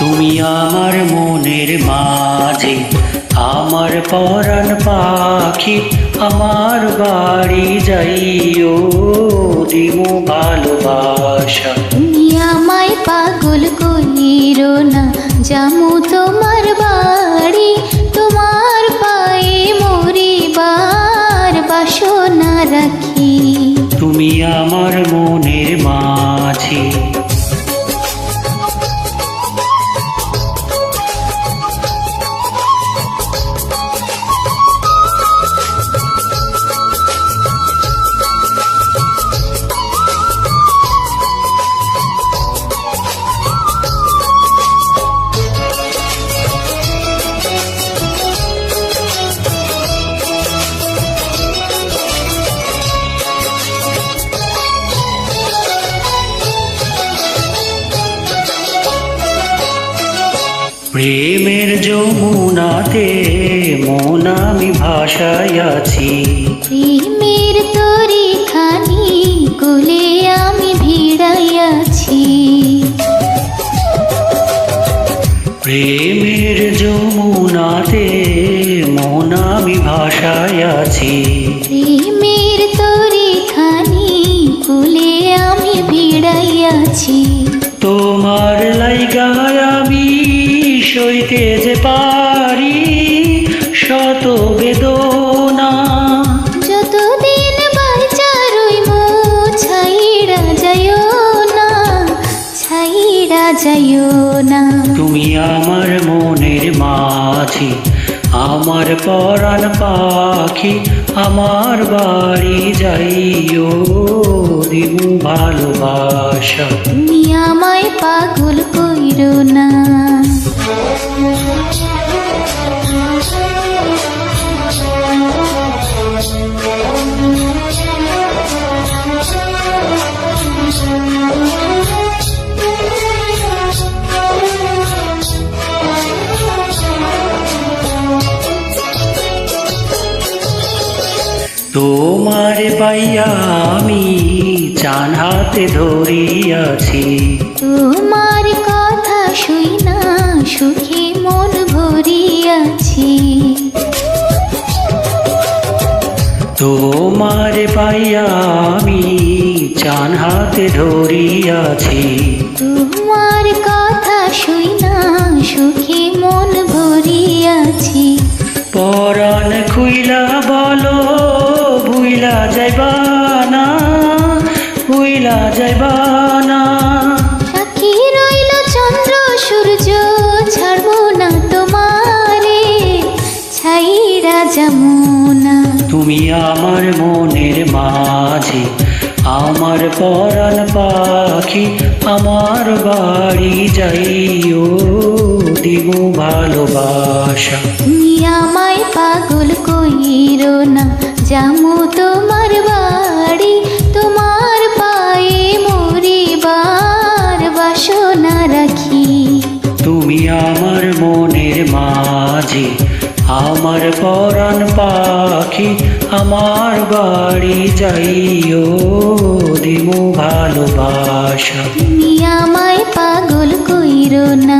তুমি আমার মনের মাঝে, আমার পরাণ পাখি, আমার বাড়ি যাইও, দিমু ভালোবাসা। তুমি আমায় পাগল কইরো না, যামু তোমার বাড়ি, তোমার পায়ে মরিবার বাসনা রাখি। তুমি আমার মনের মাঝে, প্রেমের যমুনাতে মন আমি ভাসায় আছি, প্রেমের তরিখানি কুলে আমি ভিড়াইয়াছি। প্রেমের যমুনাতে মন আমি ভাসায় আছি, প্রেমের তরিখানি কুলে আমি ভিড়াইয়াছি। তোমার লাইগায় আমি সইতে যে পারি শত বেদনা, যতদিন বাঁচা রইমু ছাইড়া যাইও না, ছাইড়া যাইও না। তুমি আমার মনের মাঝে, আমার পরাণ পাখি, আমার বাড়ি যাইও, দিমু ভালোবাসা। তুমি আমায় পাগল কইরো না। তোমার পাইয়া আমি চান হাতে ধরিয়াছি, তোমার কথা শুই না সুখে মন ভরিয়াছি। তোমার পাইয়া আমি চান হাতে ধরিয়াছি, তোমার কথা শুই না সুখে মন ভরিয়াছি। পরাণ খুইলা বলো ভুইলা যাইবা না, ভুইলা যাইবা না। সাক্ষী রইল চন্দ্র সূর্য, ছাড়বো না তোমারে, ছাইড়া যামু না। তুমি আমার মনের মাঝে, আমার পরাণ পাখি, আমার বাড়ি যাইও, দিমু ভালোবাসা। তুমি আমায় পাগল কইরো না, যামু তোমার বাড়ি, তোমার পায়ে মরিবার বাসনা রাখি। তুমি আমার মনের মাঝে, আমার পরাণ পাখি, আমার বাড়ি যাইও, দিমু ভালোবাসা। তুমি আমায় পাগল কইরো না।